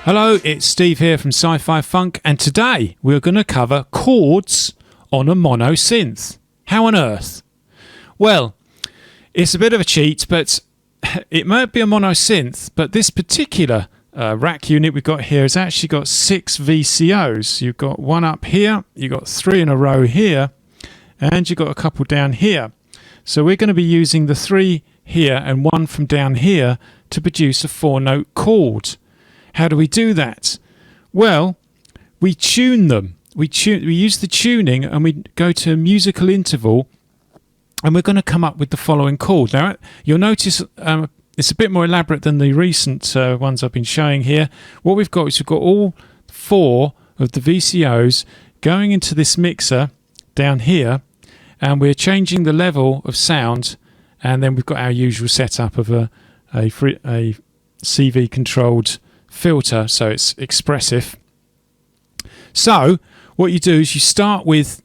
Hello, it's Steve here from Sci-Fi Funk, and today we're going to cover chords on a mono synth. How on earth? Well, it's a bit of a cheat, but it might be a mono synth, but this particular rack unit we've got here has actually got 6 VCOs. You've got one up here, you've got 3 in a row here, and you've got a couple down here. So we're going to be using the 3 here and 1 from down here to produce a 4-note chord. How do we do that? Well, we tune them. We use the tuning and we go to a musical interval, and we're going to come up with the following chord. Now, you'll notice it's a bit more elaborate than the recent ones I've been showing here. What we've got is we've got all 4 of the VCOs going into this mixer down here, and we're changing the level of sound, and then we've got our usual setup of a CV controlled filter, so it's expressive. So what you do is you start with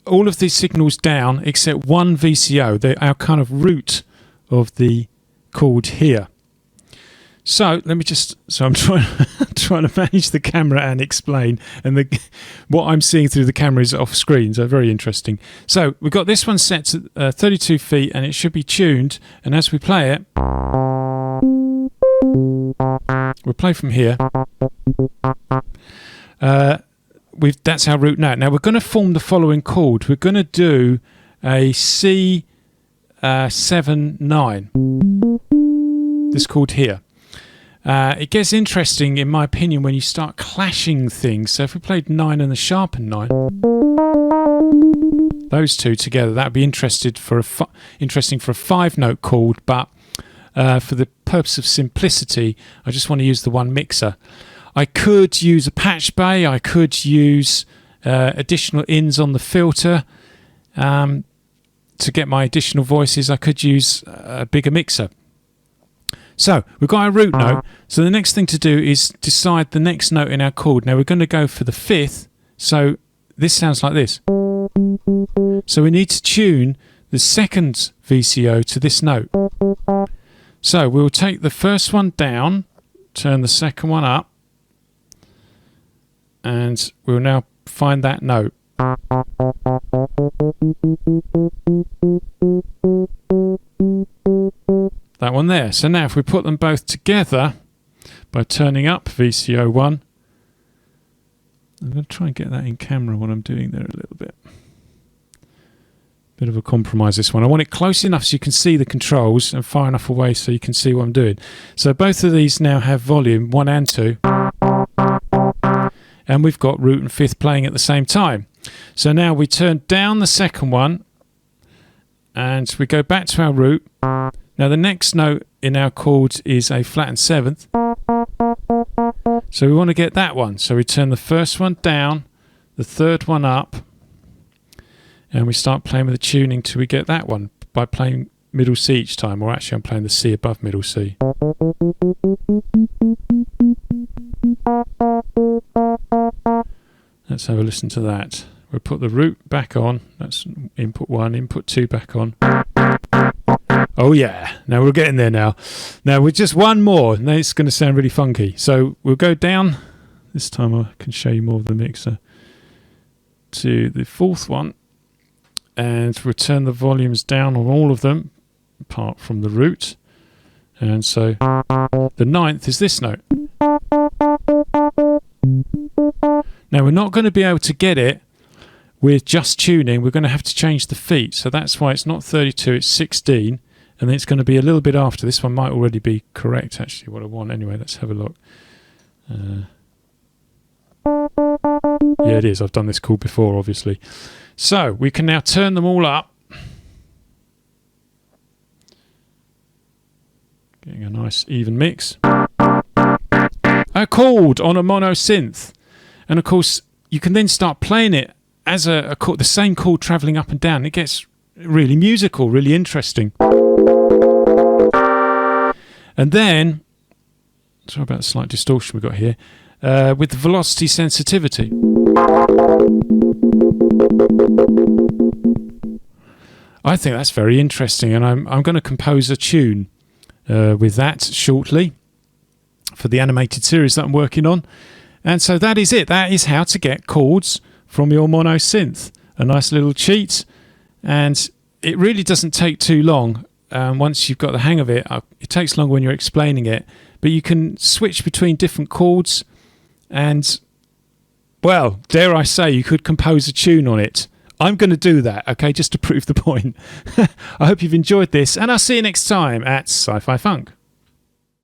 all of these signals down except one VCO. They're our kind of root of the chord here. So let me just, I'm trying to manage the camera and explain, and what I'm seeing through the camera is off screen, so very interesting. So we've got this one set to 32 feet, and it should be tuned, and as we play it, we'll play from here. That's our root note. Now we're going to form the following chord. We're going to do a C7-9. This chord here. It gets interesting, in my opinion, when you start clashing things. So if we played 9 and the sharpened 9, those two together, that would be interesting for a 5-note chord, but for the purpose of simplicity, I just want to use the one mixer. I could use a patch bay, I could use additional ins on the filter to get my additional voices. I could use a bigger mixer. So we've got our root note, so the next thing to do is decide the next note in our chord. Now we're going to go for the 5th, so this sounds like this. So we need to tune the 2nd VCO to this note. So we'll take the first one down, turn the second one up, and we'll now find that note. That one there. So now if we put them both together by turning up VCO 1, I'm going to try and get that in camera what I'm doing there a little bit. Bit of a compromise, this one. I want it close enough so you can see the controls and far enough away so you can see what I'm doing. So both of these now have volume 1 and 2. And we've got root and 5th playing at the same time. So now we turn down the second one and we go back to our root. Now the next note in our chord is a flattened 7th. So we want to get that one. So we turn the first one down, the third one up, and we start playing with the tuning till we get that one by playing middle C each time, or actually I'm playing the C above middle C. Let's have a listen to that. We'll put the root back on. That's input 1, input 2 back on. Oh yeah, now we're getting there now. Now with just one more, now it's going to sound really funky. So we'll go down, this time I can show you more of the mixer, to the 4th one, and we'll turn the volumes down on all of them, apart from the root. And so the 9th is this note. Now we're not going to be able to get it with just tuning. We're going to have to change the feet, so that's why it's not 32, it's 16, and then it's going to be a little bit after. This one might already be correct, actually, what I want. Anyway, let's have a look. Yeah, it is. I've done this chord before, obviously. So we can now turn them all up. Getting a nice even mix. A chord on a mono synth. And of course, you can then start playing it as a chord, the same chord travelling up and down. It gets really musical, really interesting. And then, sorry about the slight distortion we've got here, with the velocity sensitivity. I think that's very interesting, and I'm going to compose a tune with that shortly for the animated series that I'm working on. And so that is it. That is how to get chords from your mono synth. A nice little cheat, and it really doesn't take too long. Once you've got the hang of it, it takes longer when you're explaining it, but you can switch between different chords, and, well, dare I say, you could compose a tune on it. I'm going to do that, okay, just to prove the point. I hope you've enjoyed this, and I'll see you next time at Sci-Fi Funk.